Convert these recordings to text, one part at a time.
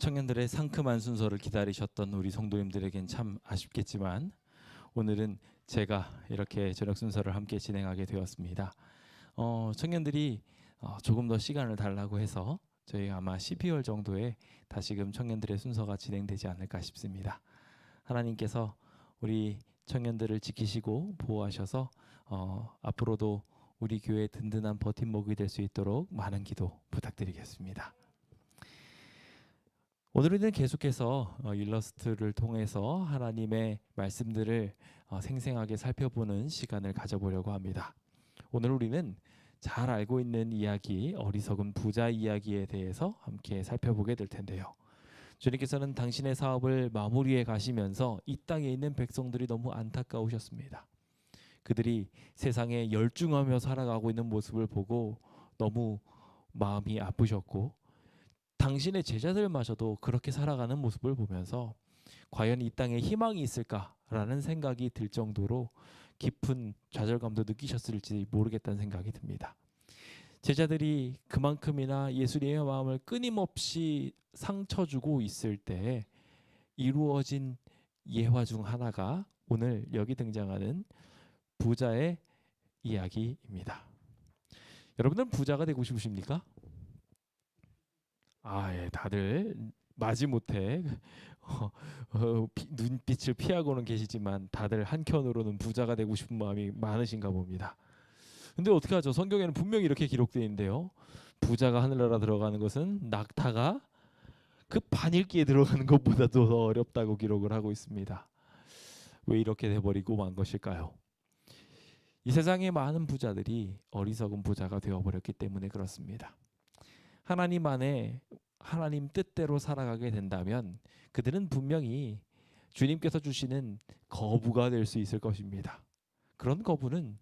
청년들의 상큼한 순서를 기다리셨던 우리 성도님들에겐 참 아쉽겠지만 오늘은 제가 이렇게 저녁 순서를 함께 진행하게 되었습니다. 청년들이 조금 더 시간을 달라고 해서 저희 아마 12월 정도에 다시금 청년들의 순서가 진행되지 않을까 싶습니다. 하나님께서 우리 청년들을 지키시고 보호하셔서 앞으로도 우리 교회의 든든한 버팀목이 될 수 있도록 많은 기도 부탁드리겠습니다. 오늘은 계속해서 일러스트를 통해서 하나님의 말씀들을 생생하게 살펴보는 시간을 가져보려고 합니다. 오늘 우리는 잘 알고 있는 이야기, 어리석은 부자 이야기에 대해서 함께 살펴보게 될 텐데요. 주님께서는 당신의 사업을 마무리해 가시면서 이 땅에 있는 백성들이 너무 안타까우셨습니다. 그들이 세상에 열중하며 살아가고 있는 모습을 보고 너무 마음이 아프셨고, 당신의 제자들마저도 그렇게 살아가는 모습을 보면서 과연 이 땅에 희망이 있을까라는 생각이 들 정도로 깊은 좌절감도 느끼셨을지 모르겠다는 생각이 듭니다. 제자들이 그만큼이나 예수님의 마음을 끊임없이 상처 주고 있을 때 이루어진 예화 중 하나가 오늘 여기 등장하는 부자의 이야기입니다. 여러분들은 부자가 되고 싶으십니까? 예, 다들 마지못해 눈빛을 피하고는 계시지만 다들 한켠으로는 부자가 되고 싶은 마음이 많으신가 봅니다. 근데 어떻게 하죠? 성경에는 분명히 이렇게 기록되어 있는데요. 부자가 하늘나라 들어가는 것은 낙타가 그 바늘기에 들어가는 것보다도 더 어렵다고 기록을 하고 있습니다. 왜 이렇게 돼버리고 만 것일까요? 이 세상의 많은 부자들이 어리석은 부자가 되어버렸기 때문에 그렇습니다. 하나님 안에 하나님 뜻대로 살아가게 된다면 그들은 분명히 주님께서 주시는 거부가 될 수 있을 것입니다. 그런 거부는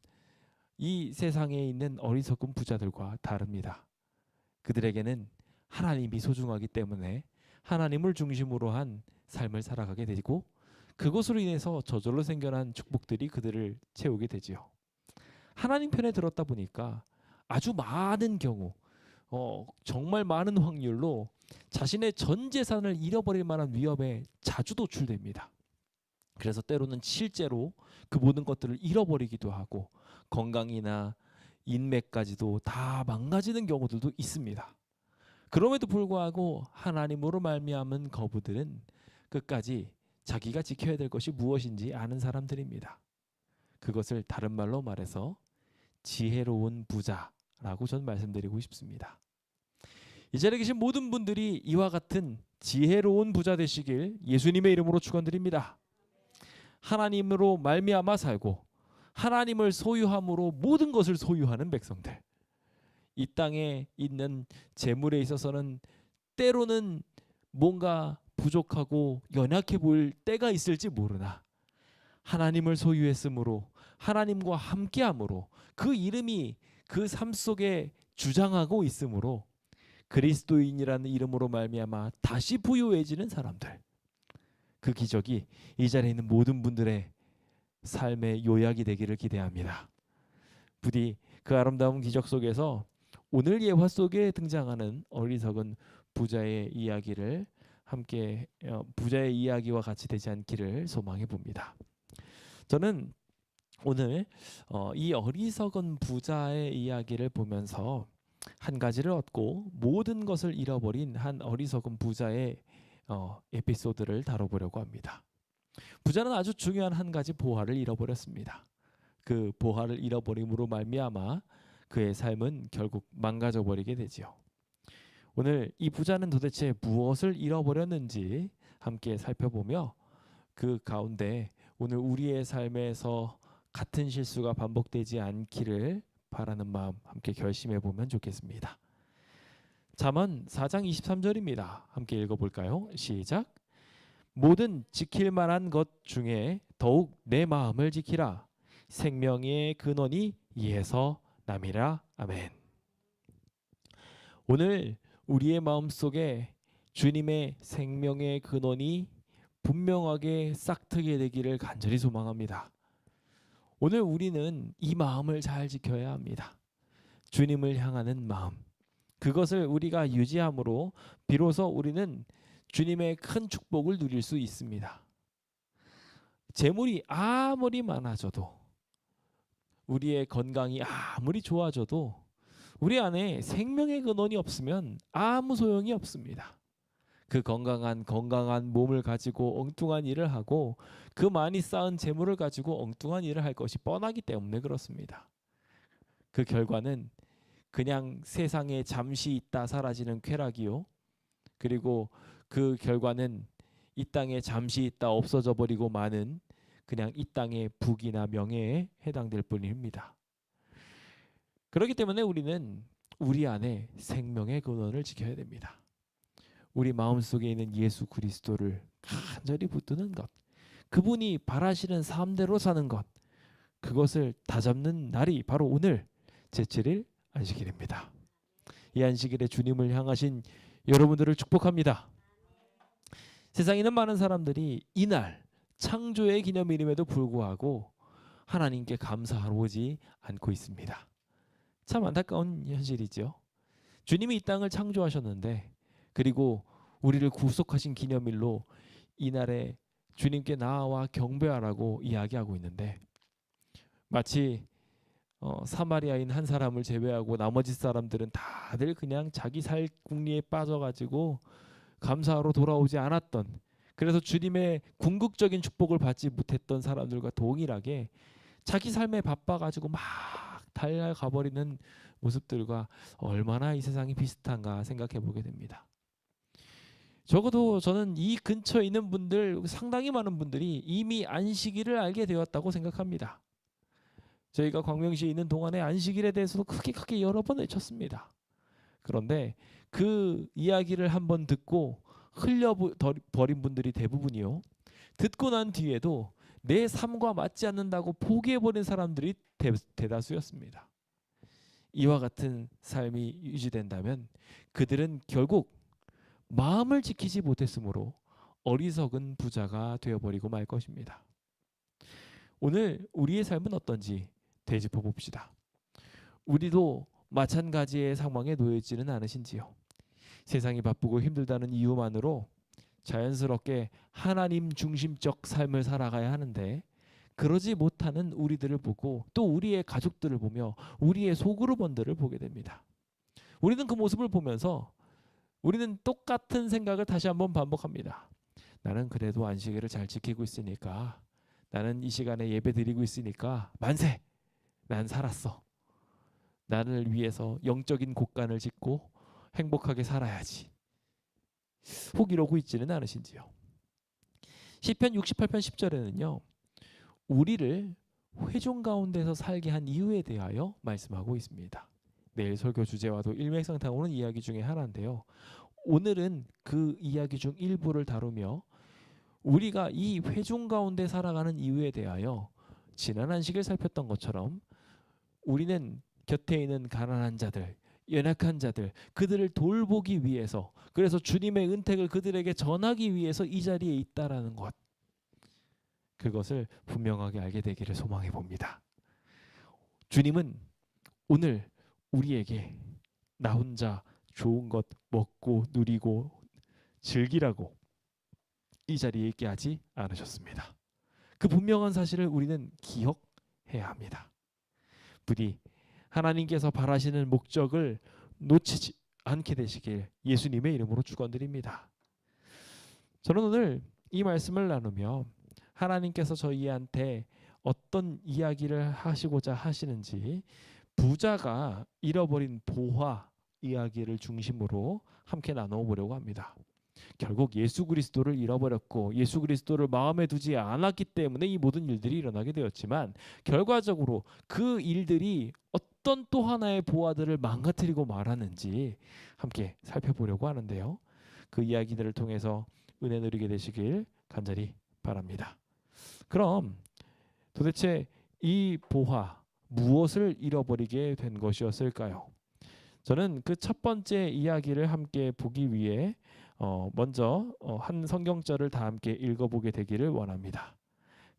이 세상에 있는 어리석은 부자들과 다릅니다. 그들에게는 하나님이 소중하기 때문에 하나님을 중심으로 한 삶을 살아가게 되고, 그것으로 인해서 저절로 생겨난 축복들이 그들을 채우게 되지요. 하나님 편에 들었다 보니까 아주 많은 경우, 정말 많은 확률로 자신의 전 재산을 잃어버릴 만한 위험에 자주 노출됩니다. 그래서 때로는 실제로 그 모든 것들을 잃어버리기도 하고 건강이나 인맥까지도 다 망가지는 경우들도 있습니다. 그럼에도 불구하고 하나님으로 말미암은 거부들은 끝까지 자기가 지켜야 될 것이 무엇인지 아는 사람들입니다. 그것을 다른 말로 말해서 지혜로운 부자라고 저는 말씀드리고 싶습니다. 이 자리에 계신 모든 분들이 이와 같은 지혜로운 부자 되시길 예수님의 이름으로 축원드립니다. 하나님으로 말미암아 살고 하나님을 소유함으로 모든 것을 소유하는 백성들, 이 땅에 있는 재물에 있어서는 때로는 뭔가 부족하고 연약해 보일 때가 있을지 모르나 하나님을 소유했으므로 하나님과 함께함으로 그 이름이 그 삶 속에 주장하고 있으므로 그리스도인이라는 이름으로 말미암아 다시 부유해지는 사람들, 그 기적이 이 자리에 있는 모든 분들의 삶의 요약이 되기를 기대합니다. 부디 그 아름다운 기적 속에서 오늘 예화 속에 등장하는 어리석은 부자의 이야기를 함께 부자의 이야기와 같이 되지 않기를 소망해 봅니다. 저는 오늘 이 어리석은 부자의 이야기를 보면서 한 가지를 얻고 모든 것을 잃어버린 한 어리석은 부자의 에피소드를 다뤄보려고 합니다. 부자는 아주 중요한 한 가지 보화를 잃어버렸습니다. 그 보화를 잃어버림으로 말미암아 그의 삶은 결국 망가져 버리게 되지요. 오늘 이 부자는 도대체 무엇을 잃어버렸는지 함께 살펴보며 그 가운데 오늘 우리의 삶에서 같은 실수가 반복되지 않기를 바라는 마음 함께 결심해 보면 좋겠습니다. 잠언 4장 23절입니다. 함께 읽어볼까요? 시작. 모든 지킬 만한 것 중에 더욱 내 마음을 지키라. 생명의 근원이 이에서 남이라. 아멘. 오늘 우리의 마음속에 주님의 생명의 근원이 분명하게 싹트게 되기를 간절히 소망합니다. 오늘 우리는 이 마음을 잘 지켜야 합니다. 주님을 향하는 마음, 그것을 우리가 유지함으로 비로소 우리는 주님의 큰 축복을 누릴 수 있습니다. 재물이 아무리 많아져도, 우리의 건강이 아무리 좋아져도 우리 안에 생명의 근원이 없으면 아무 소용이 없습니다. 그 건강한 몸을 가지고 엉뚱한 일을 하고 그 많이 쌓은 재물을 가지고 엉뚱한 일을 할 것이 뻔하기 때문에 그렇습니다. 그 결과는 그냥 세상에 잠시 있다 사라지는 쾌락이요. 그리고 그 결과는 이 땅에 잠시 있다 없어져 버리고 마는 그냥 이 땅의 부귀나 명예에 해당될 뿐입니다. 그렇기 때문에 우리는 우리 안에 생명의 근원을 지켜야 됩니다. 우리 마음속에 있는 예수 그리스도를 간절히 붙드는 것, 그분이 바라시는 삶대로 사는 것, 그것을 다잡는 날이 바로 오늘 제7일 안식일입니다. 이 안식일에 주님을 향하신 여러분들을 축복합니다. 세상에 있는 많은 사람들이 이날 창조의 기념일임에도 불구하고 하나님께 감사하러 오지 않고 있습니다. 참 안타까운 현실이죠. 주님이 이 땅을 창조하셨는데, 그리고 우리를 구속하신 기념일로 이날에 주님께 나아와 경배하라고 이야기하고 있는데, 마치 사마리아인 한 사람을 제외하고 나머지 사람들은 다들 그냥 자기 살궁리에 빠져가지고 감사하러 돌아오지 않았던, 그래서 주님의 궁극적인 축복을 받지 못했던 사람들과 동일하게 자기 삶에 바빠가지고 막 달려가버리는 모습들과 얼마나 이 세상이 비슷한가 생각해 보게 됩니다. 적어도 저는 이 근처에 있는 분들, 상당히 많은 분들이 이미 안식일을 알게 되었다고 생각합니다. 저희가 광명시에 있는 동안에 안식일에 대해서도 크게 여러 번 외쳤습니다. 그런데 그 이야기를 한번 듣고 흘려버린 분들이 대부분이요, 듣고 난 뒤에도 내 삶과 맞지 않는다고 포기해버린 사람들이 대다수였습니다. 이와 같은 삶이 유지된다면 그들은 결국 마음을 지키지 못했으므로 어리석은 부자가 되어버리고 말 것입니다. 오늘 우리의 삶은 어떤지 되짚어 봅시다. 우리도 마찬가지의 상황에 놓여 있지는 않으신지요? 세상이 바쁘고 힘들다는 이유만으로 자연스럽게 하나님 중심적 삶을 살아가야 하는데, 그러지 못하는 우리들을 보고 또 우리의 가족들을 보며 우리의 소그룹원들을 보게 됩니다. 우리는 그 모습을 보면서 우리는 똑같은 생각을 다시 한번 반복합니다. 나는 그래도 안식일을 잘 지키고 있으니까, 나는 이 시간에 예배 드리고 있으니까 만세! 난 살았어. 나를 위해서 영적인 곳간을 짓고 행복하게 살아야지. 혹 이러고 있지는 않으신지요? 시편 68편 10절에는요, 우리를 회중 가운데서 살게 한 이유에 대하여 말씀하고 있습니다. 내일 설교 주제와도 일맥상통하는 이야기 중에 하나인데요, 오늘은 그 이야기 중 일부를 다루며 우리가 이 회중 가운데 살아가는 이유에 대하여 지난 안식일 살폈던 것처럼 우리는 곁에 있는 가난한 자들, 연약한 자들, 그들을 돌보기 위해서, 그래서 주님의 은택을 그들에게 전하기 위해서 이 자리에 있다라는 것, 그것을 분명하게 알게 되기를 소망해 봅니다. 주님은 오늘 우리에게 나 혼자 좋은 것 먹고 누리고 즐기라고 이 자리에 있게 하지 않으셨습니다. 그 분명한 사실을 우리는 기억해야 합니다. 부디 하나님께서 바라시는 목적을 놓치지 않게 되시길 예수님의 이름으로 축원드립니다. 저는 오늘 이 말씀을 나누며 하나님께서 저희한테 어떤 이야기를 하시고자 하시는지, 부자가 잃어버린 보화 이야기를 중심으로 함께 나누어 보려고 합니다. 결국 예수 그리스도를 잃어버렸고 예수 그리스도를 마음에 두지 않았기 때문에 이 모든 일들이 일어나게 되었지만, 결과적으로 그 일들이 어떤 또 하나의 보화들을 망가뜨리고 말았는지 함께 살펴보려고 하는데요, 그 이야기들을 통해서 은혜 누리게 되시길 간절히 바랍니다. 그럼 도대체 이 보화, 무엇을 잃어버리게 된 것이었을까요? 저는 그 첫 번째 이야기를 함께 보기 위해 먼저 한 성경절을 다 함께 읽어보게 되기를 원합니다.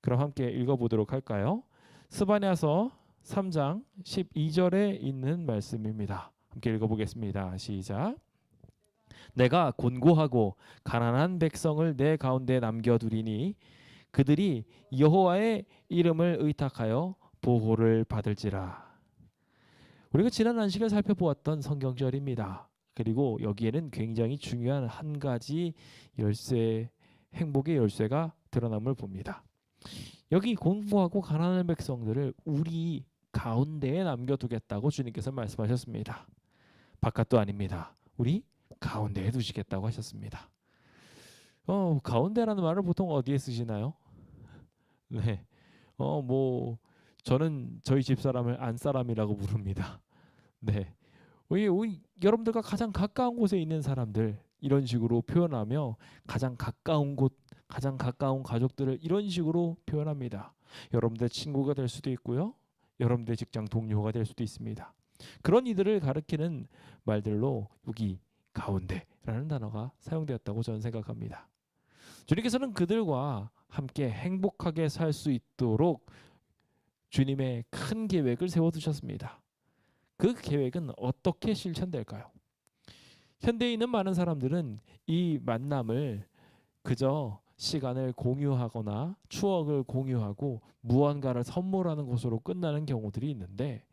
그럼 함께 읽어보도록 할까요? 스바냐서 3장 12절에 있는 말씀입니다. 함께 읽어보겠습니다. 시작. 내가 곤고하고 가난한 백성을 내 가운데 남겨두리니 그들이 여호와의 이름을 의탁하여 보호를 받을지라. 우리가 지난 안식을 살펴보았던 성경절입니다. 그리고 여기에는 굉장히 중요한 한 가지 열쇠, 행복의 열쇠가 드러남을 봅니다. 여기 곤고하고 가난한 백성들을 우리 가운데에 남겨두겠다고 주님께서 말씀하셨습니다. 바깥도 아닙니다. 우리 가운데에 두시겠다고 하셨습니다. 가운데라는 말을 보통 어디에 쓰시나요? 네, 뭐 저는 저희 집 사람을 안 사람이라고 부릅니다. 네, 우리 여러분들과 가장 가까운 곳에 있는 사람들 이런 식으로 표현하며 가장 가까운 곳, 가장 가까운 가족들을 이런 식으로 표현합니다. 여러분들 친구가 될 수도 있고요. 여러분들 직장 동료가 될 수도 있습니다. 그런 이들을 가리키는 말들로 여기 가운데라는 단어가 사용되었다고 저는 생각합니다. 주님께서는 그들과 함께 행복하게 살 수 있도록 주님의 큰 계획을 세워두셨습니다. 그 계획은 어떻게 실천될까요? 현대에 있는 많은 사람들은 이 만남을 그저 시간을 공유하거나 추억을 공유하고 무언가를 선물하는 것으로 끝나는 경우들이 있는데,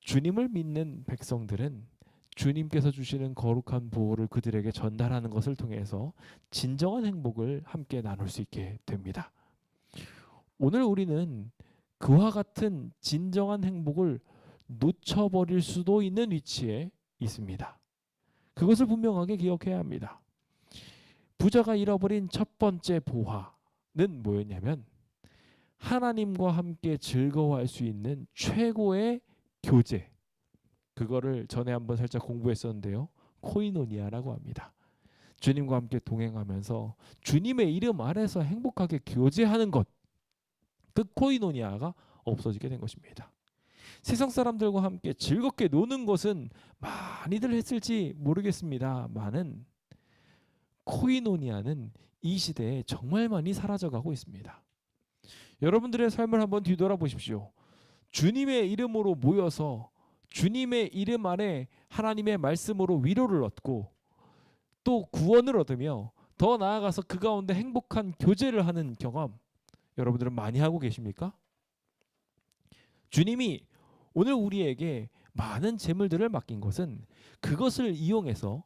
주님을 믿는 백성들은 주님께서 주시는 거룩한 보호를 그들에게 전달하는 것을 통해서 진정한 행복을 함께 나눌 수 있게 됩니다. 오늘 우리는 그와 같은 진정한 행복을 놓쳐버릴 수도 있는 위치에 있습니다. 그것을 분명하게 기억해야 합니다. 부자가 잃어버린 첫 번째 보화는 뭐였냐면 하나님과 함께 즐거워할 수 있는 최고의 교제, 그거를 전에 한번 살짝 공부했었는데요. 코이노니아라고 합니다. 주님과 함께 동행하면서 주님의 이름 아래서 행복하게 교제하는 것, 그 코이노니아가 없어지게 된 것입니다. 세상 사람들과 함께 즐겁게 노는 것은 많이들 했을지 모르겠습니다만은 코이노니아는 이 시대에 정말 많이 사라져가고 있습니다. 여러분들의 삶을 한번 뒤돌아보십시오. 주님의 이름으로 모여서 주님의 이름 안에 하나님의 말씀으로 위로를 얻고 또 구원을 얻으며 더 나아가서 그 가운데 행복한 교제를 하는 경험, 여러분들은 많이 하고 계십니까? 주님이 오늘 우리에게 많은 재물들을 맡긴 것은 그것을 이용해서,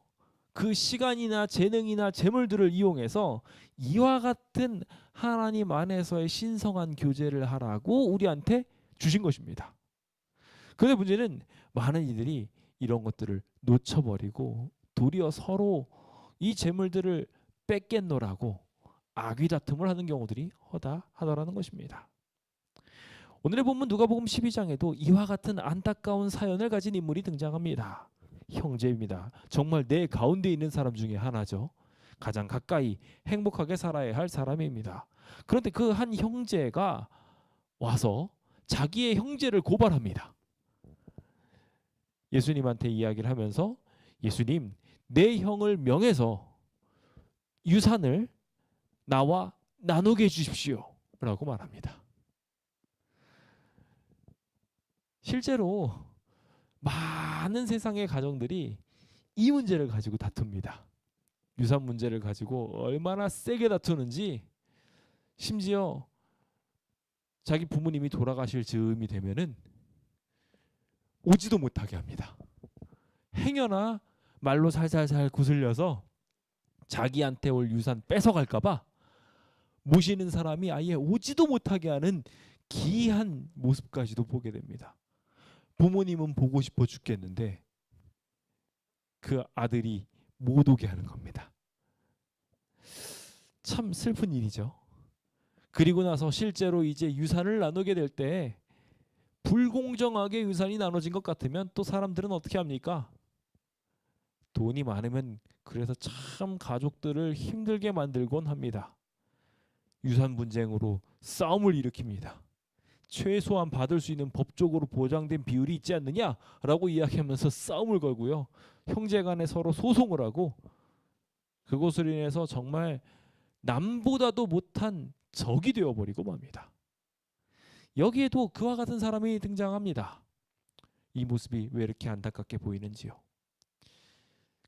그 시간이나 재능이나 재물들을 이용해서 이와 같은 하나님 안에서의 신성한 교제를 하라고 우리한테 주신 것입니다. 그런데 문제는 많은 이들이 이런 것들을 놓쳐버리고 도리어 서로 이 재물들을 뺏겠노라고 아귀다툼을 하는 경우들이 허다하더라는 것입니다. 오늘의 본문 누가복음 12장에도 이와 같은 안타까운 사연을 가진 인물이 등장합니다. 형제입니다. 정말 내 가운데 있는 사람 중에 하나죠. 가장 가까이 행복하게 살아야 할 사람입니다. 그런데 그 한 형제가 와서 자기의 형제를 고발합니다. 예수님한테 이야기를 하면서, 예수님, 내 형을 명해서 유산을 나와 나누게 해주십시오 라고 말합니다. 실제로 많은 세상의 가정들이 이 문제를 가지고 다툽니다. 유산 문제를 가지고 얼마나 세게 다투는지, 심지어 자기 부모님이 돌아가실 즈음이 되면은 오지도 못하게 합니다. 행여나 말로 살살살 구슬려서 자기한테 올 유산 뺏어갈까봐 모시는 사람이 아예 오지도 못하게 하는 기이한 모습까지도 보게 됩니다. 부모님은 보고 싶어 죽겠는데 그 아들이 못 오게 하는 겁니다. 참 슬픈 일이죠. 그리고 나서 실제로 이제 유산을 나누게 될 때 불공정하게 유산이 나눠진 것 같으면 또 사람들은 어떻게 합니까? 돈이 많으면 그래서 참 가족들을 힘들게 만들곤 합니다. 유산 분쟁으로 싸움을 일으킵니다. 최소한 받을 수 있는 법적으로 보장된 비율이 있지 않느냐라고 이야기하면서 싸움을 걸고요. 형제간에 서로 소송을 하고 그것으로 인해서 정말 남보다도 못한 적이 되어버리고 맙니다. 여기에도 그와 같은 사람이 등장합니다. 이 모습이 왜 이렇게 안타깝게 보이는지요.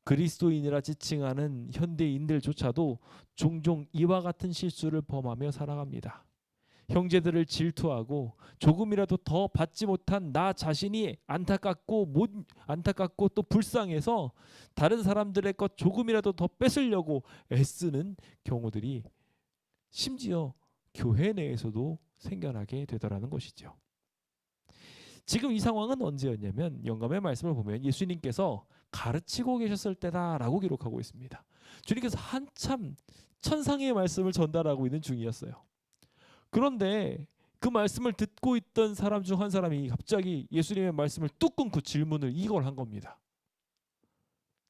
그리스도인이라 지칭하는 현대인들조차도 종종 이와 같은 실수를 범하며 살아갑니다. 형제들을 질투하고 조금이라도 더 받지 못한 나 자신이 안타깝고 또 불쌍해서 다른 사람들의 것 조금이라도 더 뺏으려고 애쓰는 경우들이 심지어 교회 내에서도 생겨나게 되더라는 것이죠. 지금 이 상황은 언제였냐면 영감의 말씀을 보면 예수님께서 가르치고 계셨을 때다라고 기록하고 있습니다. 주님께서 한참 천상의 말씀을 전달하고 있는 중이었어요. 그런데 그 말씀을 듣고 있던 사람 중 한 사람이 갑자기 예수님의 말씀을 뚝 끊고 질문을 이걸 한 겁니다.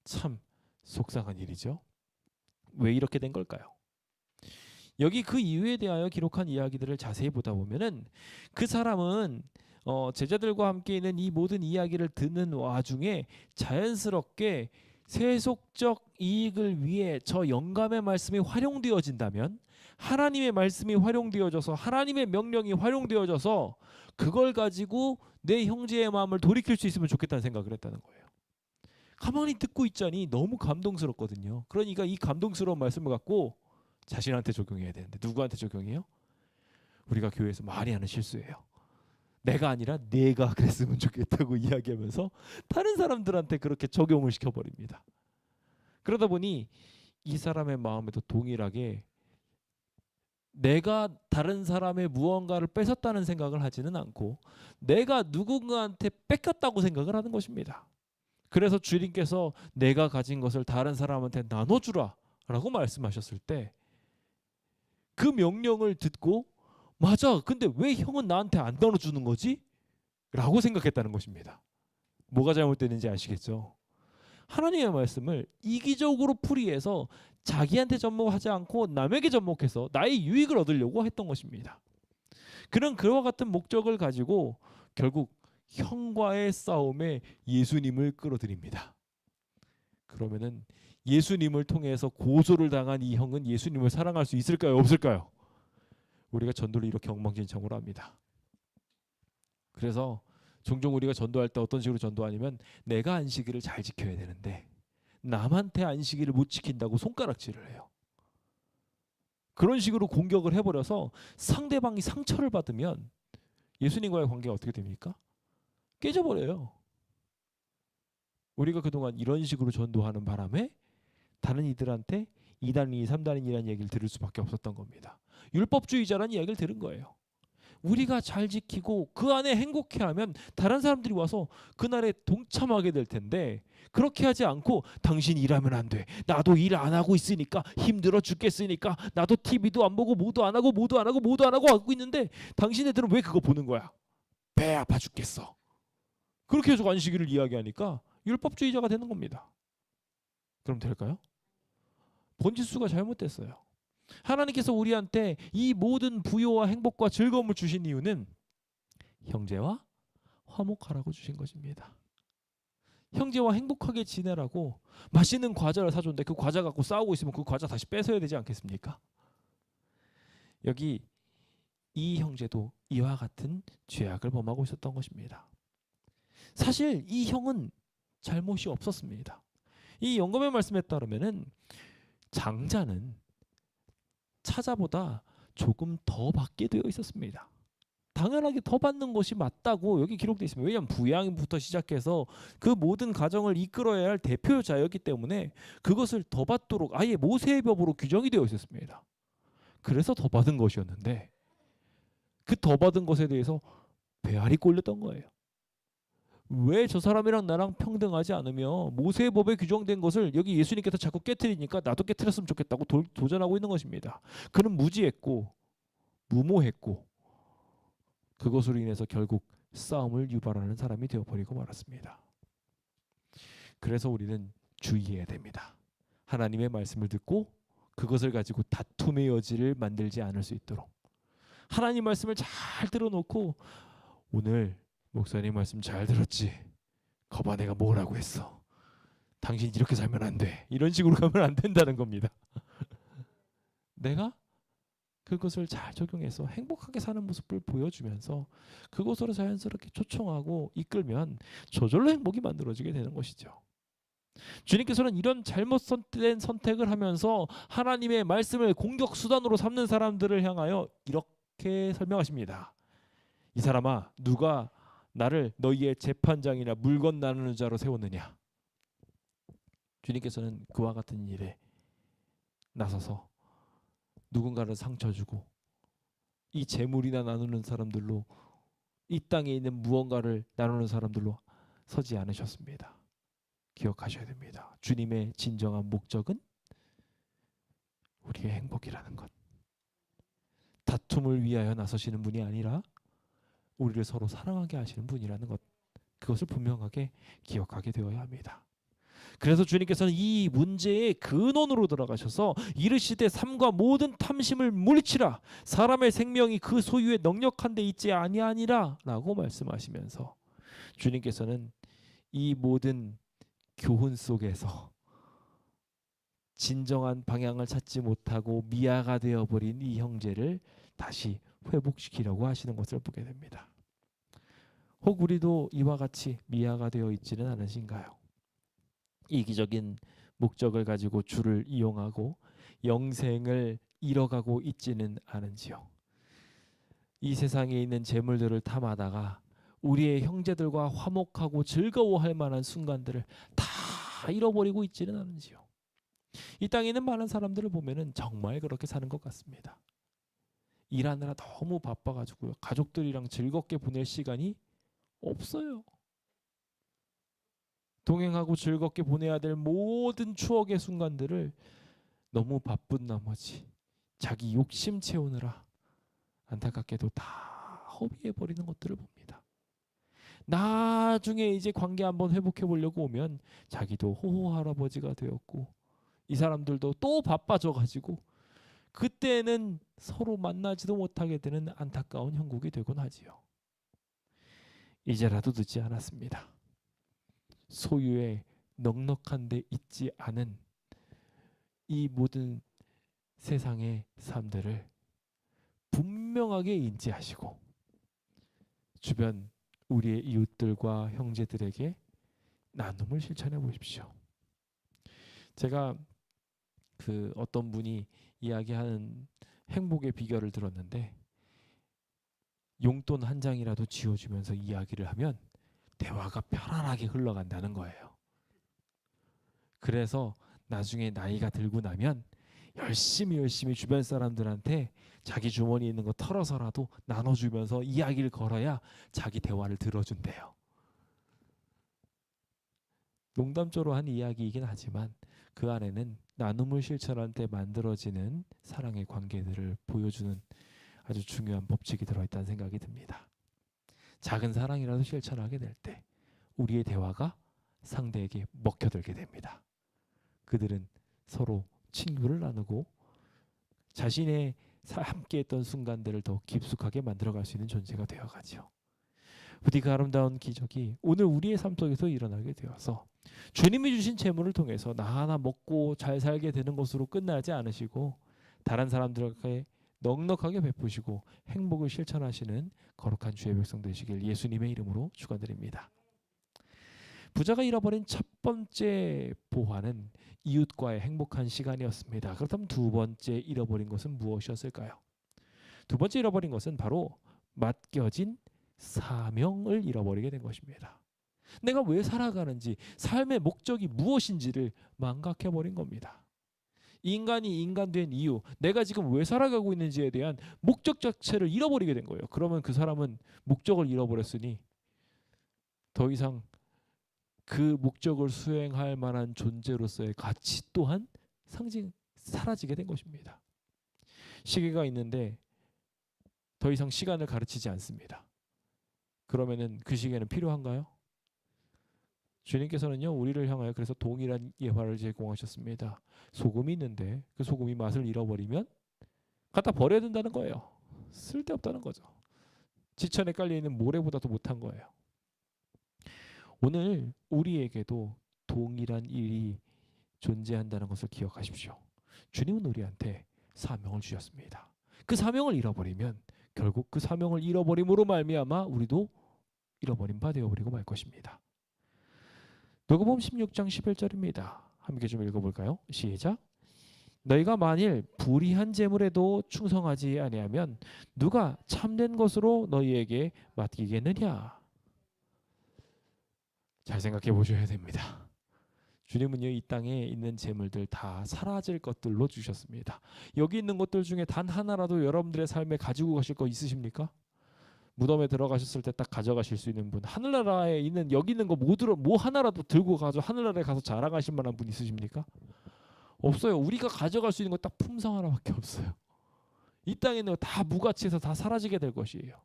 참 속상한 일이죠. 왜 이렇게 된 걸까요? 여기 그 이유에 대하여 기록한 이야기들을 자세히 보다 보면은 그 사람은 제자들과 함께 있는 이 모든 이야기를 듣는 와중에 자연스럽게 세속적 이익을 위해 저 영감의 말씀이 활용되어진다면, 하나님의 말씀이 활용되어져서 하나님의 명령이 활용되어져서 그걸 가지고 내 형제의 마음을 돌이킬 수 있으면 좋겠다는 생각을 했다는 거예요. 가만히 듣고 있자니 너무 감동스럽거든요. 그러니까 이 감동스러운 말씀을 갖고 자신한테 적용해야 되는데 누구한테 적용해요? 우리가 교회에서 많이 하는 실수예요. 내가 아니라 내가 그랬으면 좋겠다고 이야기하면서 다른 사람들한테 그렇게 적용을 시켜버립니다. 그러다 보니 이 사람의 마음에도 동일하게 내가 다른 사람의 무언가를 뺏었다는 생각을 하지는 않고 내가 누군가한테 뺏겼다고 생각을 하는 것입니다. 그래서 주님께서 내가 가진 것을 다른 사람한테 나눠주라 라고 말씀하셨을 때 그 명령을 듣고 맞아, 근데 왜 형은 나한테 안 나눠주는 거지? 라고 생각했다는 것입니다. 뭐가 잘못됐는지 아시겠죠? 하나님의 말씀을 이기적으로 풀이해서 자기한테 접목하지 않고 남에게 접목해서 나의 유익을 얻으려고 했던 것입니다. 그와 같은 목적을 가지고 결국 형과의 싸움에 예수님을 끌어들입니다. 그러면은 예수님을 통해서 고소를 당한 이 형은 예수님을 사랑할 수 있을까요? 없을까요? 우리가 전도를 이렇게 엉망진창으로 합니다. 그래서 종종 우리가 전도할 때 어떤 식으로 전도하냐면 내가 안식일을 잘 지켜야 되는데 남한테 안식일을 못 지킨다고 손가락질을 해요. 그런 식으로 공격을 해버려서 상대방이 상처를 받으면 예수님과의 관계가 어떻게 됩니까? 깨져버려요. 우리가 그동안 이런 식으로 전도하는 바람에 다른 이들한테 2단이 3단이라는 얘기를 들을 수밖에 없었던 겁니다. 율법주의자라는 이야기를 들은 거예요. 우리가 잘 지키고 그 안에 행복해하면 다른 사람들이 와서 그날에 동참하게 될 텐데 그렇게 하지 않고 당신 일하면 안 돼. 나도 일 안 하고 있으니까 힘들어 죽겠으니까 나도 TV도 안 보고 뭐도 안 하고 하고 있는데 당신네들은 왜 그거 보는 거야? 배 아파 죽겠어. 그렇게 해서 안식일을 이야기하니까 율법주의자가 되는 겁니다. 그럼 될까요? 본질수가 잘못됐어요. 하나님께서 우리한테 이 모든 부요와 행복과 즐거움을 주신 이유는 형제와 화목하라고 주신 것입니다. 형제와 행복하게 지내라고 맛있는 과자를 사줬는데 그 과자 갖고 싸우고 있으면 그 과자 다시 뺏어야 되지 않겠습니까? 여기 이 형제도 이와 같은 죄악을 범하고 있었던 것입니다. 사실 이 형은 잘못이 없었습니다. 이 영감의 말씀에 따르면은 장자는 차자보다 조금 더 받게 되어 있었습니다. 당연하게 더 받는 것이 맞다고 여기 기록되어 있습니다. 왜냐하면 부양부터 시작해서 그 모든 가정을 이끌어야 할 대표자였기 때문에 그것을 더 받도록 아예 모세의 법으로 규정이 되어 있었습니다. 그래서 더 받은 것이었는데 그 더 받은 것에 대해서 배알이 꼴렸던 거예요. 왜 저 사람이랑 나랑 평등하지 않으며 모세의 법에 규정된 것을 여기 예수님께서 자꾸 깨트리니까 나도 깨트렸으면 좋겠다고 도전하고 있는 것입니다. 그는 무지했고 무모했고 그것으로 인해서 결국 싸움을 유발하는 사람이 되어버리고 말았습니다. 그래서 우리는 주의해야 됩니다. 하나님의 말씀을 듣고 그것을 가지고 다툼의 여지를 만들지 않을 수 있도록 하나님 말씀을 잘 들어놓고 오늘 목사님 말씀 잘 들었지? 거봐 내가 뭐라고 했어. 당신 이렇게 살면 안 돼. 이런 식으로 가면 안 된다는 겁니다. 내가 그것을 잘 적용해서 행복하게 사는 모습을 보여주면서 그것으로 자연스럽게 초청하고 이끌면 저절로 행복이 만들어지게 되는 것이죠. 주님께서는 이런 잘못된 선택을 하면서 하나님의 말씀을 공격 수단으로 삼는 사람들을 향하여 이렇게 설명하십니다. 이 사람아, 누가 나를 너희의 재판장이나 물건 나누는 자로 세웠느냐? 주님께서는 그와 같은 일에 나서서 누군가를 상처 주고 이 재물이나 나누는 사람들로, 이 땅에 있는 무언가를 나누는 사람들로 서지 않으셨습니다. 기억하셔야 됩니다. 주님의 진정한 목적은 우리의 행복이라는 것. 다툼을 위하여 나서시는 분이 아니라 우리를 서로 사랑하게 하시는 분이라는 것, 그것을 분명하게 기억하게 되어야 합니다. 그래서 주님께서는 이 문제의 근원으로 들어가셔서 이르시되 삼가 모든 탐심을 물리치라, 사람의 생명이 그 소유에 넉넉한 데 있지 아니하니라 라고 말씀하시면서, 주님께서는 이 모든 교훈 속에서 진정한 방향을 찾지 못하고 미아가 되어버린 이 형제를 다시 회복시키려고 하시는 것을 보게 됩니다. 혹 우리도 이와 같이 미아가 되어 있지는 않으신가요? 이기적인 목적을 가지고 주를 이용하고 영생을 잃어가고 있지는 않은지요? 이 세상에 있는 재물들을 탐하다가 우리의 형제들과 화목하고 즐거워할 만한 순간들을 다 잃어버리고 있지는 않은지요? 이 땅에 있는 많은 사람들을 보면은 정말 그렇게 사는 것 같습니다. 일하느라 너무 바빠가지고요, 가족들이랑 즐겁게 보낼 시간이 없어요. 동행하고 즐겁게 보내야 될 모든 추억의 순간들을 너무 바쁜 나머지 자기 욕심 채우느라 안타깝게도 다 허비해버리는 것들을 봅니다. 나중에 이제 관계 한번 회복해 보려고 오면 자기도 호호 할아버지가 되었고 이 사람들도 또 바빠져 가지고 그때는 서로 만나지도 못하게 되는 안타까운 형국이 되곤 하지요. 이제라도 늦지 않았습니다. 소유에 넉넉한 데 있지 않은 이 모든 세상의 삶들을 분명하게 인지하시고 주변 우리의 이웃들과 형제들에게 나눔을 실천해 보십시오. 제가 그 어떤 분이 이야기하는 행복의 비결을 들었는데, 용돈 한 장이라도 쥐어주면서 이야기를 하면 대화가 편안하게 흘러간다는 거예요. 그래서 나중에 나이가 들고 나면 열심히 주변 사람들한테 자기 주머니에 있는 거 털어서라도 나눠주면서 이야기를 걸어야 자기 대화를 들어준대요. 농담조로 한 이야기이긴 하지만 그 안에는 나눔을 실천할 때 만들어지는 사랑의 관계들을 보여주는 아주 중요한 법칙이 들어있다는 생각이 듭니다. 작은 사랑이라도 실천하게 될 때 우리의 대화가 상대에게 먹혀들게 됩니다. 그들은 서로 친구를 나누고 자신의 함께했던 순간들을 더 깊숙하게 만들어갈 수 있는 존재가 되어가죠. 부디 그 아름다운 기적이 오늘 우리의 삶 속에서 일어나게 되어서 주님이 주신 재물을 통해서 나 하나 먹고 잘 살게 되는 것으로 끝나지 않으시고 다른 사람들에게 넉넉하게 베푸시고 행복을 실천하시는 거룩한 주의 백성 되시길 예수님의 이름으로 축원드립니다. 부자가 잃어버린 첫 번째 보화는 이웃과의 행복한 시간이었습니다. 그렇다면 두 번째 잃어버린 것은 무엇이었을까요? 두 번째 잃어버린 것은 바로 맡겨진 사명을 잃어버리게 된 것입니다. 내가 왜 살아가는지, 삶의 목적이 무엇인지를 망각해버린 겁니다. 인간이 인간된 이유, 내가 지금 왜 살아가고 있는지에 대한 목적 자체를 잃어버리게 된 거예요. 그러면 그 사람은 목적을 잃어버렸으니 더 이상 그 목적을 수행할 만한 존재로서의 가치 또한 사라지게 된 것입니다. 시계가 있는데 더 이상 시간을 가르치지 않습니다. 그러면은 그 시계는 필요한가요? 주님께서는요, 우리를 향하여 그래서 동일한 예화를 제공하셨습니다. 소금이 있는데 그 소금이 맛을 잃어버리면 갖다 버려야 된다는 거예요. 쓸데없다는 거죠. 지천에 깔려있는 모래보다도 못한 거예요. 오늘 우리에게도 동일한 일이 존재한다는 것을 기억하십시오. 주님은 우리한테 사명을 주셨습니다. 그 사명을 잃어버리면 결국 그 사명을 잃어버림으로 말미암아 우리도 잃어버린 바 되어버리고 말 것입니다. 누가복음 16장 11절입니다. 함께 좀 읽어볼까요? 시작. 너희가 만일 불의한 재물에도 충성하지 아니하면 누가 참된 것으로 너희에게 맡기겠느냐? 잘 생각해 보셔야 됩니다. 주님은요, 이 땅에 있는 재물들 다 사라질 것들로 주셨습니다. 여기 있는 것들 중에 단 하나라도 여러분들의 삶에 가지고 가실 거 있으십니까? 무덤에 들어가셨을 때 딱 가져가실 수 있는 분, 하늘나라에 있는 여기 있는 거 뭐 하나라도 들고 가서 하늘나라에 가서 자랑하실 만한 분 있으십니까? 없어요. 우리가 가져갈 수 있는 거 딱 품성 하나밖에 없어요. 이 땅에 있는 거 다 무가치해서 다 사라지게 될 것이에요.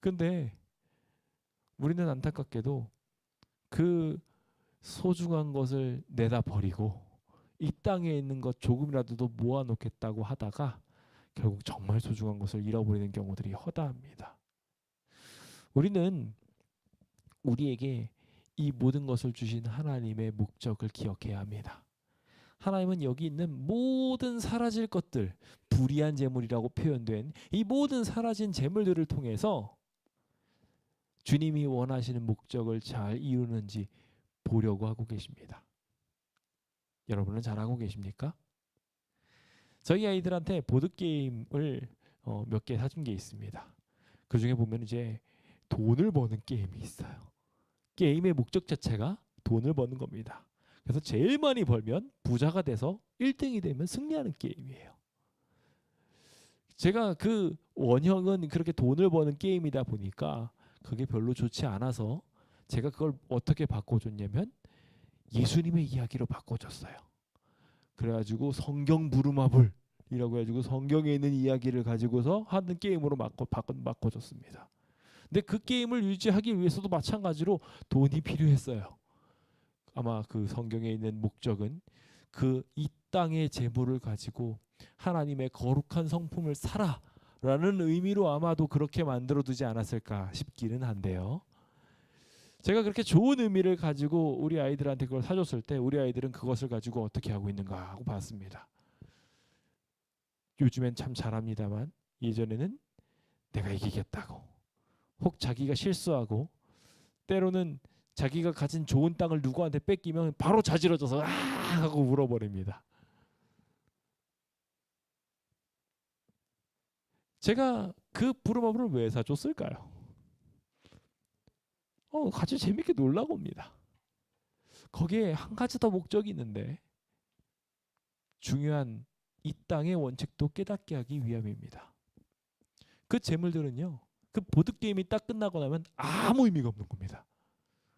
근데 우리는 안타깝게도 그 소중한 것을 내다 버리고 이 땅에 있는 것 조금이라도 더 모아놓겠다고 하다가 결국 정말 소중한 것을 잃어버리는 경우들이 허다합니다. 우리는 우리에게 이 모든 것을 주신 하나님의 목적을 기억해야 합니다. 하나님은 여기 있는 모든 사라질 것들, 불의한 재물이라고 표현된 이 모든 사라진 재물들을 통해서 주님이 원하시는 목적을 잘 이루는지 보려고 하고 계십니다. 여러분은 잘하고 계십니까? 저희 아이들한테 보드게임을 몇 개 사준 게 있습니다. 그 중에 보면 이제 돈을 버는 게임이 있어요. 게임의 목적 자체가 돈을 버는 겁니다. 그래서 제일 많이 벌면 부자가 돼서 1등이 되면 승리하는 게임이에요. 제가 그 원형은 그렇게 돈을 버는 게임이다 보니까 그게 별로 좋지 않아서 제가 그걸 어떻게 바꿔줬냐면 예수님의 이야기로 바꿔줬어요. 그래가지고 성경 부루마블이라고 해가지고 성경에 있는 이야기를 가지고서 하는 게임으로 바꿔줬습니다. 근데 그 게임을 유지하기 위해서도 마찬가지로 돈이 필요했어요. 아마 그 성경에 있는 목적은 그 이 땅의 재물을 가지고 하나님의 거룩한 성품을 살아라는 의미로 아마도 그렇게 만들어두지 않았을까 싶기는 한데요. 제가 그렇게 좋은 의미를 가지고 우리 아이들한테 그걸 사줬을 때 우리 아이들은 그것을 가지고 어떻게 하고 있는가 하고 봤습니다. 요즘엔 참 잘합니다만 예전에는 내가 이기겠다고 혹 자기가 실수하고 때로는 자기가 가진 좋은 땅을 누구한테 뺏기면 바로 자지러져서 아 하고 울어버립니다. 제가 그 부루마블을 왜 사줬을까요? 같이 재밌게 놀라고 옵니다. 거기에 한 가지 더 목적이 있는데 중요한 이 땅의 원칙도 깨닫게 하기 위함입니다. 그 재물들은요, 그 보드게임이 딱 끝나고 나면 아무 의미가 없는 겁니다.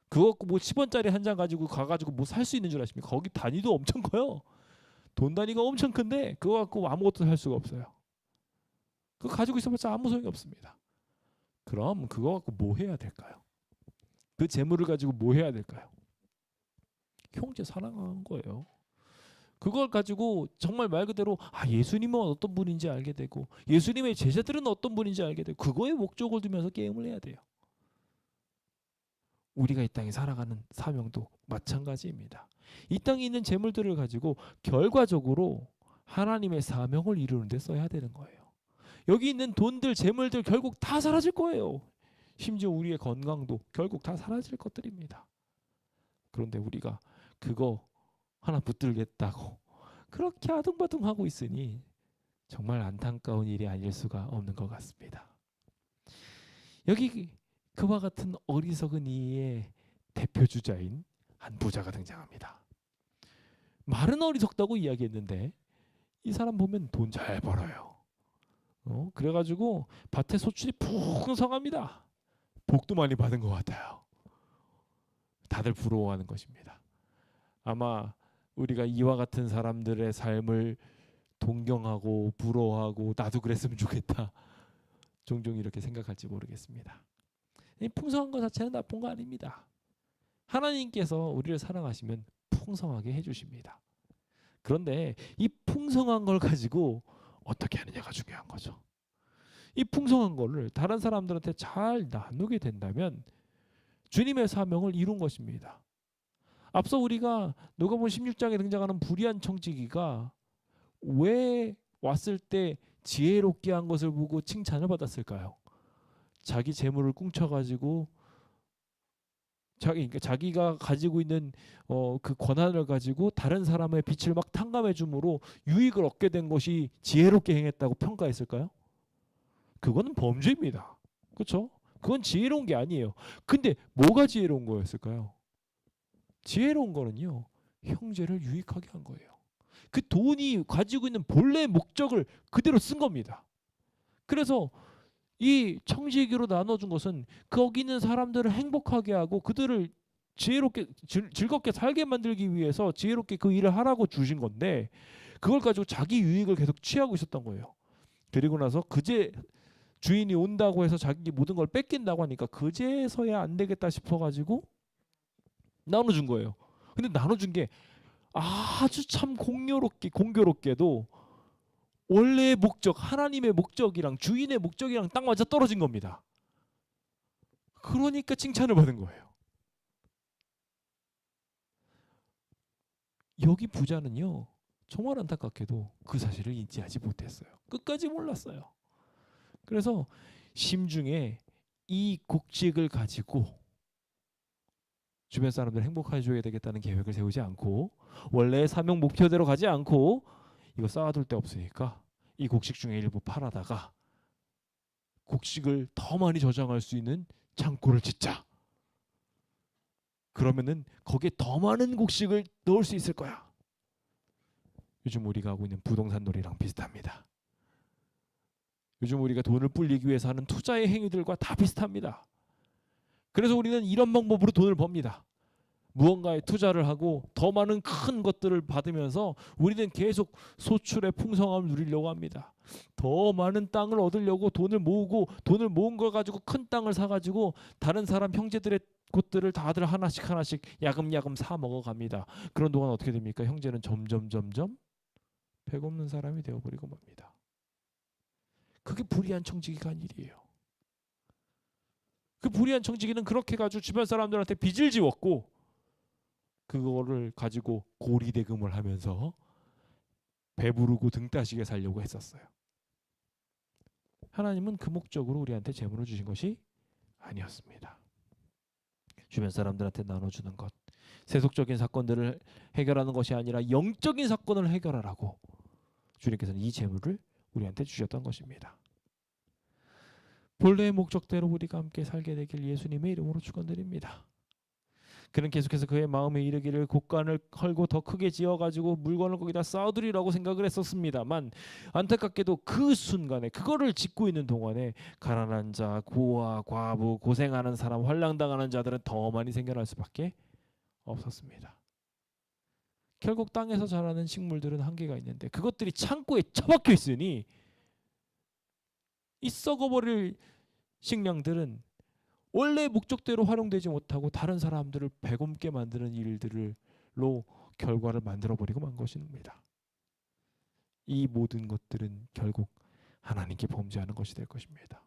그거 뭐 10원짜리 한 장 가지고 가가지고 뭐 살 수 있는 줄 아십니까? 거기 단위도 엄청 커요. 돈 단위가 엄청 큰데 그거 갖고 아무것도 살 수가 없어요. 그거 가지고 있어봤자 아무 소용이 없습니다. 그럼 그거 갖고 뭐 해야 될까요? 그 재물을 가지고 뭐 해야 될까요? 형제 사랑하는 거예요. 그걸 가지고 정말 말 그대로 예수님은 어떤 분인지 알게 되고 예수님의 제자들은 어떤 분인지 알게 되고 그거에 목적을 두면서 게임을 해야 돼요. 우리가 이 땅에 살아가는 사명도 마찬가지입니다. 이 땅에 있는 재물들을 가지고 결과적으로 하나님의 사명을 이루는 데 써야 되는 거예요. 여기 있는 돈들, 재물들 결국 다 사라질 거예요. 심지어 우리의 건강도 결국 다 사라질 것들입니다. 그런데 우리가 그거 하나 붙들겠다고 그렇게 아둥바둥하고 있으니 정말 안타까운 일이 아닐 수가 없는 것 같습니다. 여기 그와 같은 어리석은 이의 대표 주자인 한 부자가 등장합니다. 말은 어리석다고 이야기했는데 이 사람 보면 돈 잘 벌어요. 그래가지고 밭에 소출이 풍성합니다. 복도 많이 받은 것 같아요. 다들 부러워하는 것입니다. 아마 우리가 이와 같은 사람들의 삶을 동경하고 부러워하고 나도 그랬으면 좋겠다. 종종 이렇게 생각할지 모르겠습니다. 이 풍성한 것 자체는 나쁜 거 아닙니다. 하나님께서 우리를 사랑하시면 풍성하게 해주십니다. 그런데 이 풍성한 걸 가지고 어떻게 하느냐가 중요한 거죠. 이 풍성한 거를 다른 사람들한테 잘 나누게 된다면 주님의 사명을 이룬 것입니다. 앞서 우리가 누가복음 16장에 등장하는 불의한 청지기가 왜 왔을 때 지혜롭게 한 것을 보고 칭찬을 받았을까요? 자기 재물을 꽁쳐가지고 그러니까 자기가 가지고 있는 그 권한을 가지고 다른 사람의 빛을 막 탕감해 줌으로 유익을 얻게 된 것이 지혜롭게 행했다고 평가했을까요? 그거는 범죄입니다. 그렇죠? 그건 지혜로운 게 아니에요. 근데 뭐가 지혜로운 거였을까요? 지혜로운 거는요, 형제를 유익하게 한 거예요. 그 돈이 가지고 있는 본래 목적을 그대로 쓴 겁니다. 그래서 이 청지기로 나눠준 것은 거기 있는 사람들을 행복하게 하고 그들을 지혜롭게 즐겁게 살게 만들기 위해서 지혜롭게 그 일을 하라고 주신 건데, 그걸 가지고 자기 유익을 계속 취하고 있었던 거예요. 그리고 나서 그제 주인이 온다고 해서 자기 모든 걸 뺏긴다고 하니까 그제서야 안 되겠다 싶어가지고 나눠준 거예요. 근데 나눠준 게 아주 참 공교롭게도 원래의 목적, 하나님의 목적이랑 주인의 목적이랑 딱 맞아 떨어진 겁니다. 그러니까 칭찬을 받은 거예요. 여기 부자는요, 정말 안타깝게도 그 사실을 인지하지 못했어요. 끝까지 몰랐어요. 그래서 심중에 이 곡식을 가지고 주변 사람들 행복해 줘야 되겠다는 계획을 세우지 않고, 원래의 사명 목표대로 가지 않고, 이거 쌓아둘 데 없으니까 이 곡식 중에 일부 팔아다가 곡식을 더 많이 저장할 수 있는 창고를 짓자. 그러면은 거기에 더 많은 곡식을 넣을 수 있을 거야. 요즘 우리가 하고 있는 부동산 놀이랑 비슷합니다. 요즘 우리가 돈을 불리기 위해서 하는 투자의 행위들과 다 비슷합니다. 그래서 우리는 이런 방법으로 돈을 법니다. 무언가에 투자를 하고 더 많은 큰 것들을 받으면서 우리는 계속 소출의 풍성함을 누리려고 합니다. 더 많은 땅을 얻으려고 돈을 모으고, 돈을 모은 걸 가지고 큰 땅을 사가지고 다른 사람 형제들의 곳들을 다들 하나씩 하나씩 야금야금 사 먹어갑니다. 그런 동안 어떻게 됩니까? 형제는 점점 백 없는 사람이 되어버리고 맙니다. 그게 불의한 청지기가 한 일이에요. 그 불의한 청지기는 그렇게 가지고 주변 사람들한테 빚을 지웠고, 그거를 가지고 고리대금을 하면서 배부르고 등 따시게 살려고 했었어요. 하나님은 그 목적으로 우리한테 재물을 주신 것이 아니었습니다. 주변 사람들한테 나눠주는 것, 세속적인 사건들을 해결하는 것이 아니라 영적인 사건을 해결하라고 주님께서는 이 재물을 우리한테 주셨던 것입니다. 본래의 목적대로 우리가 함께 살게 되길 예수님의 이름으로 축원드립니다. 그는 계속해서 그의 마음에 이르기를 곳간을 헐고 더 크게 지어가지고 물건을 거기다 쌓아두리라고 생각을 했었습니다만, 안타깝게도 그 순간에 그거를 짓고 있는 동안에 가난한 자, 고아, 과부, 고생하는 사람, 환랑당하는 자들은 더 많이 생겨날 수밖에 없었습니다. 결국 땅에서 자라는 식물들은 한계가 있는데 그것들이 창고에 처박혀 있으니 이 썩어버릴 식량들은 원래 목적대로 활용되지 못하고 다른 사람들을 배고프게 만드는 일들로 결과를 만들어버리고 만 것입니다. 이 모든 것들은 결국 하나님께 범죄하는 것이 될 것입니다.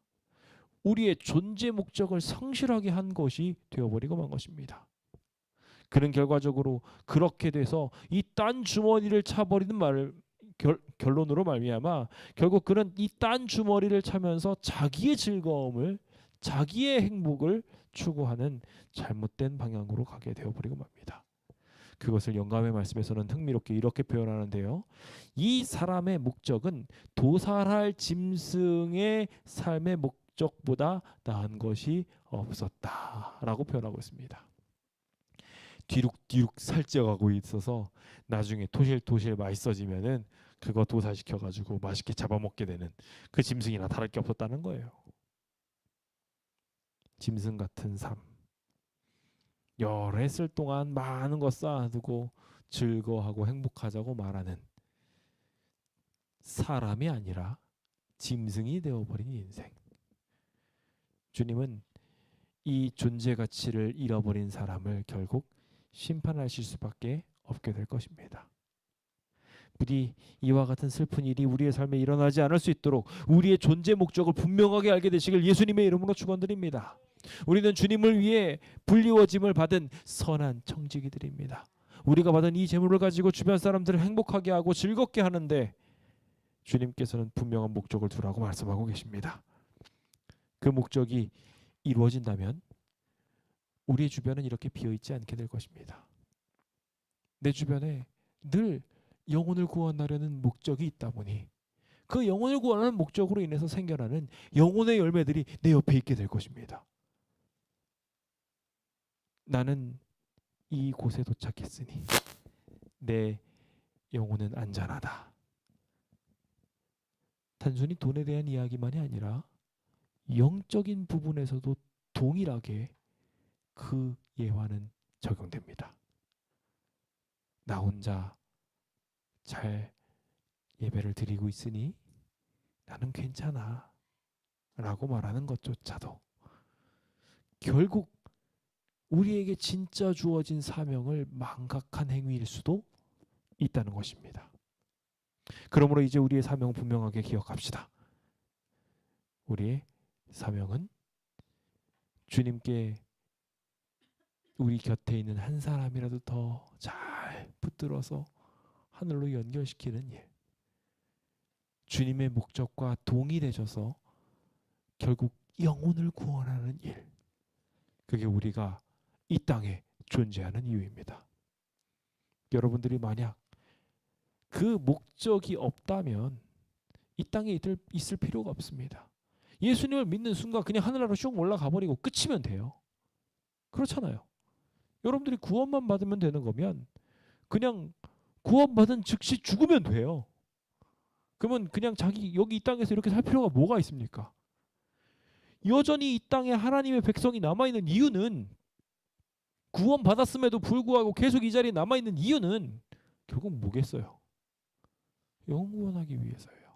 우리의 존재 목적을 성실하게 한 것이 되어버리고 만 것입니다. 그는 결과적으로 그렇게 돼서 이 딴 주머니를 차버리는 결론으로 말미암아 결국 그는 이 딴 주머니를 차면서 자기의 즐거움을, 자기의 행복을 추구하는 잘못된 방향으로 가게 되어버리고 맙니다. 그것을 영감의 말씀에서는 흥미롭게 이렇게 표현하는데요. 이 사람의 목적은 도살할 짐승의 삶의 목적보다 나은 것이 없었다라고 표현하고 있습니다. 뒤룩뒤룩 살쪄가고 있어서 나중에 토실토실 맛있어지면은 그거 도살시켜가지고 맛있게 잡아먹게 되는 그 짐승이나 다를 게 없었다는 거예요. 짐승 같은 삶. 여러 해 쓸 동안 많은 거 쌓아두고 즐거워하고 행복하자고 말하는 사람이 아니라 짐승이 되어버린 인생. 주님은 이 존재 가치를 잃어버린 사람을 결국 심판하실 수밖에 없게 될 것입니다. 부디 이와 같은 슬픈 일이 우리의 삶에 일어나지 않을 수 있도록 우리의 존재 목적을 분명하게 알게 되시길 예수님의 이름으로 축원드립니다. 우리는 주님을 위해 불리워짐을 받은 선한 청지기들입니다. 우리가 받은 이 재물을 가지고 주변 사람들을 행복하게 하고 즐겁게 하는데 주님께서는 분명한 목적을 두라고 말씀하고 계십니다. 그 목적이 이루어진다면 우리의 주변은 이렇게 비어있지 않게 될 것입니다. 내 주변에 늘 영혼을 구원하려는 목적이 있다 보니 그 영혼을 구원하는 목적으로 인해서 생겨나는 영혼의 열매들이 내 옆에 있게 될 것입니다. 나는 이 곳에 도착했으니 내 영혼은 안전하다. 단순히 돈에 대한 이야기만이 아니라 영적인 부분에서도 동일하게 그 예화는 적용됩니다. 나 혼자 잘 예배를 드리고 있으니 나는 괜찮아 라고 말하는 것조차도 결국 우리에게 진짜 주어진 사명을 망각한 행위일 수도 있다는 것입니다. 그러므로 이제 우리의 사명을 분명하게 기억합시다. 우리의 사명은 주님께 우리 곁에 있는 한 사람이라도 더 잘 붙들어서 하늘로 연결시키는 일. 주님의 목적과 동일해져서 결국 영혼을 구원하는 일. 그게 우리가 이 땅에 존재하는 이유입니다. 여러분들이 만약 그 목적이 없다면 이 땅에 있을 필요가 없습니다. 예수님을 믿는 순간 그냥 하늘나라로 슉 올라가 버리고 끝이면 돼요. 그렇잖아요. 여러분들이 구원만 받으면 되는 거면 그냥 구원받은 즉시 죽으면 돼요. 그러면 그냥 자기 여기 이 땅에서 이렇게 살 필요가 뭐가 있습니까? 여전히 이 땅에 하나님의 백성이 남아있는 이유는 구원받았음에도 불구하고 계속 이 자리에 남아있는 이유는 결국 뭐겠어요? 영원하기 위해서예요.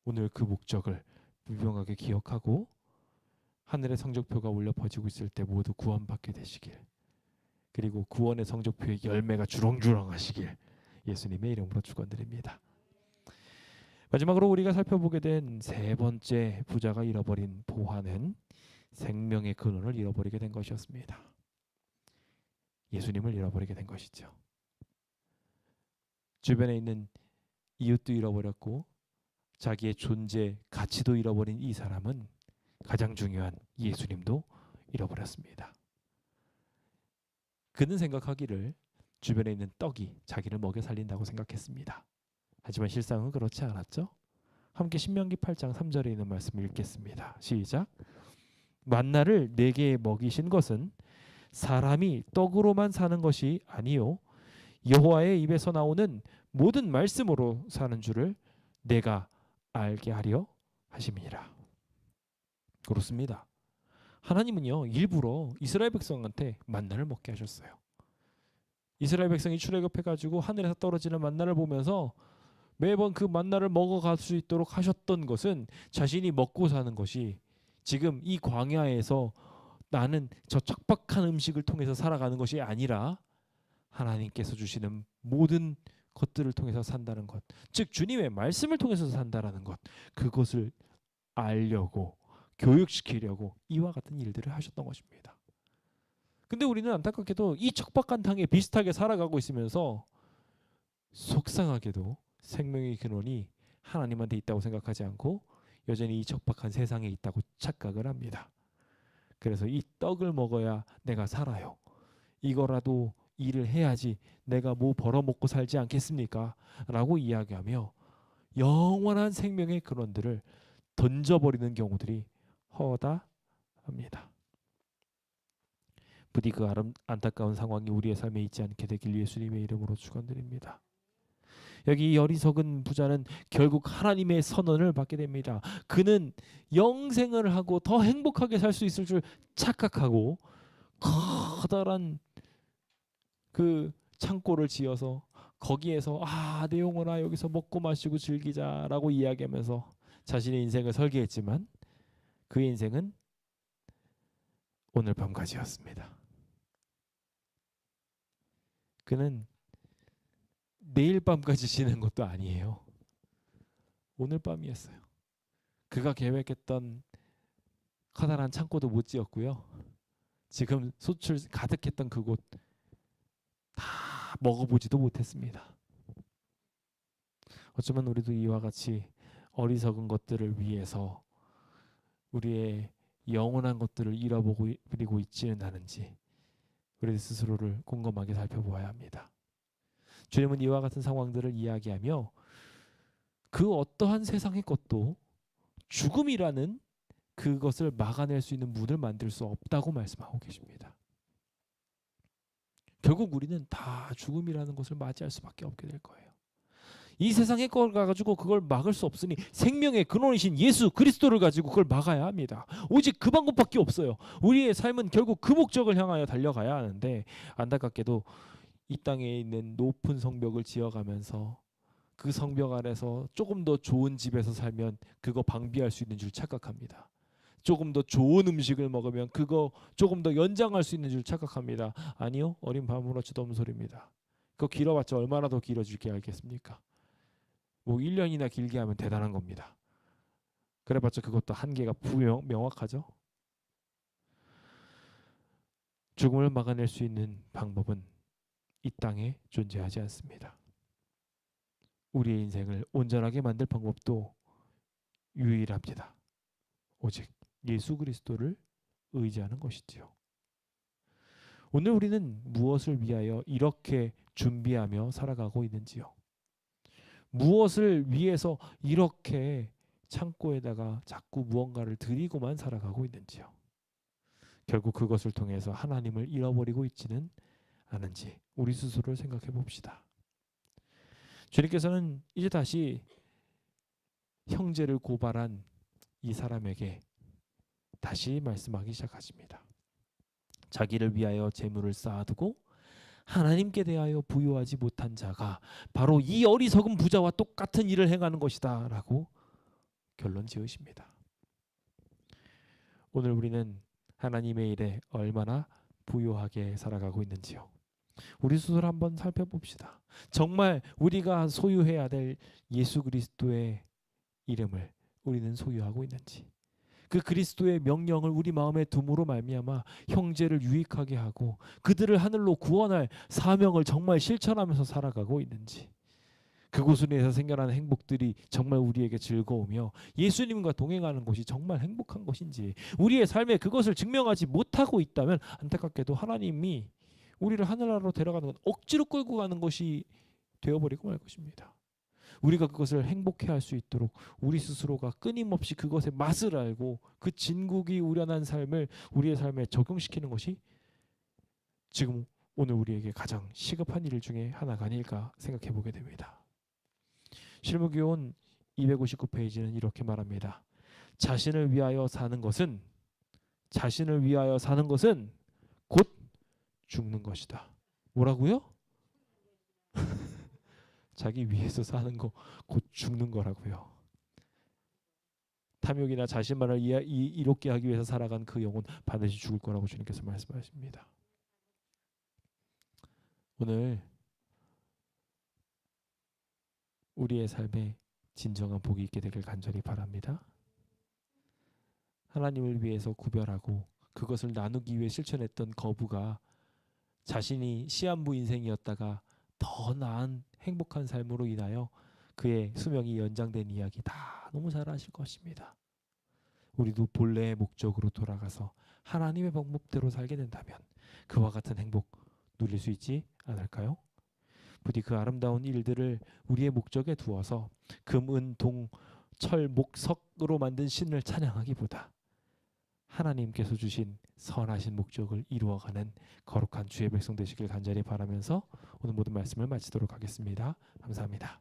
오늘 그 목적을 분명하게 기억하고 하늘의 성적표가 울려 퍼지고 있을 때 모두 구원받게 되시길, 그리고 구원의 성적표의 열매가 주렁주렁 하시길 예수님의 이름으로 축원드립니다. 마지막으로 우리가 살펴보게 된 세 번째 부자가 잃어버린 보화는 생명의 근원을 잃어버리게 된 것이었습니다. 예수님을 잃어버리게 된 것이죠. 주변에 있는 이웃도 잃어버렸고 자기의 존재 가치도 잃어버린 이 사람은 가장 중요한 예수님도 잃어버렸습니다. 그는 생각하기를 주변에 있는 떡이 자기를 먹여 살린다고 생각했습니다. 하지만 실상은 그렇지 않았죠. 함께 신명기 8장 3절에 있는 말씀을 읽겠습니다. 시작. 만나를 내게 먹이신 것은 사람이 떡으로만 사는 것이 아니요 여호와의 입에서 나오는 모든 말씀으로 사는 줄을 내가 알게 하려 하심이니라. 그렇습니다. 하나님은요 일부러 이스라엘 백성한테 만나를 먹게 하셨어요. 이스라엘 백성이 출애굽해가지고 하늘에서 떨어지는 만나를 보면서 매번 그 만나를 먹어갈 수 있도록 하셨던 것은 자신이 먹고 사는 것이 지금 이 광야에서 나는 저 척박한 음식을 통해서 살아가는 것이 아니라 하나님께서 주시는 모든 것들을 통해서 산다는 것, 즉 주님의 말씀을 통해서 산다라는 것, 그것을 알려고 교육시키려고 이와 같은 일들을 하셨던 것입니다. 근데 우리는 안타깝게도 이 척박한 땅에 비슷하게 살아가고 있으면서 속상하게도 생명의 근원이 하나님한테 있다고 생각하지 않고 여전히 이 척박한 세상에 있다고 착각을 합니다. 그래서 이 떡을 먹어야 내가 살아요. 이거라도 일을 해야지 내가 뭐 벌어먹고 살지 않겠습니까? 라고 이야기하며 영원한 생명의 근원들을 던져버리는 경우들이 허다합니다. 부디 그 안타까운 상황이 우리의 삶에 있지 않게 되길 예수님의 이름으로 축원드립니다. 여기 어리석은 부자는 결국 하나님의 선언을 받게 됩니다. 그는 영생을 하고 더 행복하게 살 수 있을 줄 착각하고 커다란 그 창고를 지어서 거기에서 내 영혼아 여기서 먹고 마시고 즐기자라고 이야기하면서 자신의 인생을 설계했지만 그의 인생은 오늘 밤까지였습니다. 그는 내일 밤까지 지는 것도 아니에요. 오늘 밤이었어요. 그가 계획했던 커다란 창고도 못 지었고요. 지금 소출 가득했던 그곳 다 먹어보지도 못했습니다. 어쩌면 우리도 이와 같이 어리석은 것들을 위해서 우리의 영원한 것들을 잃어버리고 있지는 않은지 우리 스스로를 곰곰하게 살펴보아야 합니다. 주님은 이와 같은 상황들을 이야기하며 그 어떠한 세상의 것도 죽음이라는 그것을 막아낼 수 있는 문을 만들 수 없다고 말씀하고 계십니다. 결국 우리는 다 죽음이라는 것을 맞이할 수밖에 없게 될 거예요. 이 세상의 걸 가지고 그걸 막을 수 없으니 생명의 근원이신 예수 그리스도를 가지고 그걸 막아야 합니다. 오직 그 방법밖에 없어요. 우리의 삶은 결국 그 목적을 향하여 달려가야 하는데 안타깝게도 이 땅에 있는 높은 성벽을 지어가면서 그 성벽 안에서 조금 더 좋은 집에서 살면 그거 방비할 수 있는 줄 착각합니다. 조금 더 좋은 음식을 먹으면 그거 조금 더 연장할 수 있는 줄 착각합니다. 아니요, 어린 바무러치도 없는 소리입니다. 그거 길어봤자 얼마나 더 길어질 게 알겠습니까? 뭐 1년이나 길게 하면 대단한 겁니다. 그래봤자 그것도 한계가 명확하죠. 죽음을 막아낼 수 있는 방법은 이 땅에 존재하지 않습니다. 우리의 인생을 온전하게 만들 방법도 유일합니다. 오직 예수 그리스도를 의지하는 것이지요. 오늘 우리는 무엇을 위하여 이렇게 준비하며 살아가고 있는지요? 무엇을 위해서 이렇게 창고에다가 자꾸 무언가를 들이고만 살아가고 있는지요? 결국 그것을 통해서 하나님을 잃어버리고 있지는 않은지 우리 스스로를 생각해 봅시다. 주님께서는 이제 다시 형제를 고발한 이 사람에게 다시 말씀하기 시작하십니다. 자기를 위하여 재물을 쌓아두고 하나님께 대하여 부요하지 못한 자가 바로 이 어리석은 부자와 똑같은 일을 행하는 것이다 라고 결론 지으십니다. 오늘 우리는 하나님의 일에 얼마나 부요하게 살아가고 있는지요. 우리 스스로 한번 살펴봅시다. 정말 우리가 소유해야 될 예수 그리스도의 이름을 우리는 소유하고 있는지, 그 그리스도의 명령을 우리 마음에 둠으로 말미암아 형제를 유익하게 하고 그들을 하늘로 구원할 사명을 정말 실천하면서 살아가고 있는지, 그곳으로 인해서 생겨나는 행복들이 정말 우리에게 즐거우며 예수님과 동행하는 것이 정말 행복한 것인지, 우리의 삶에 그것을 증명하지 못하고 있다면 안타깝게도 하나님이 우리를 하늘나라로 데려가는 건 억지로 끌고 가는 것이 되어버리고 말 것입니다. 우리가 그것을 행복해할 수 있도록 우리 스스로가 끊임없이 그것의 맛을 알고 그 진국이 우려난 삶을 우리의 삶에 적용시키는 것이 지금 오늘 우리에게 가장 시급한 일 중에 하나가 아닐까 생각해 보게 됩니다. 실무교훈 259페이지는 이렇게 말합니다. 자신을 위하여 사는 것은 곧 죽는 것이다. 뭐라고요? 자기 위해서 사는 거 곧 죽는 거라고요. 탐욕이나 자신만을 이롭게 하기 위해서 살아간 그 영혼 반드시 죽을 거라고 주님께서 말씀하십니다. 오늘 우리의 삶에 진정한 복이 있게 되길 간절히 바랍니다. 하나님을 위해서 구별하고 그것을 나누기 위해 실천했던 거부가 자신이 시한부 인생이었다가 더 나은 행복한 삶으로 인하여 그의 수명이 연장된 이야기 다 너무 잘 아실 것입니다. 우리도 본래의 목적으로 돌아가서 하나님의 방법대로 살게 된다면 그와 같은 행복 누릴 수 있지 않을까요? 부디 그 아름다운 일들을 우리의 목적에 두어서 금, 은, 동, 철, 목, 석으로 만든 신을 찬양하기보다 하나님께서 주신 선하신 목적을 이루어가는 거룩한 주의 백성 되시길 간절히 바라면서 오늘 모든 말씀을 마치도록 하겠습니다. 감사합니다.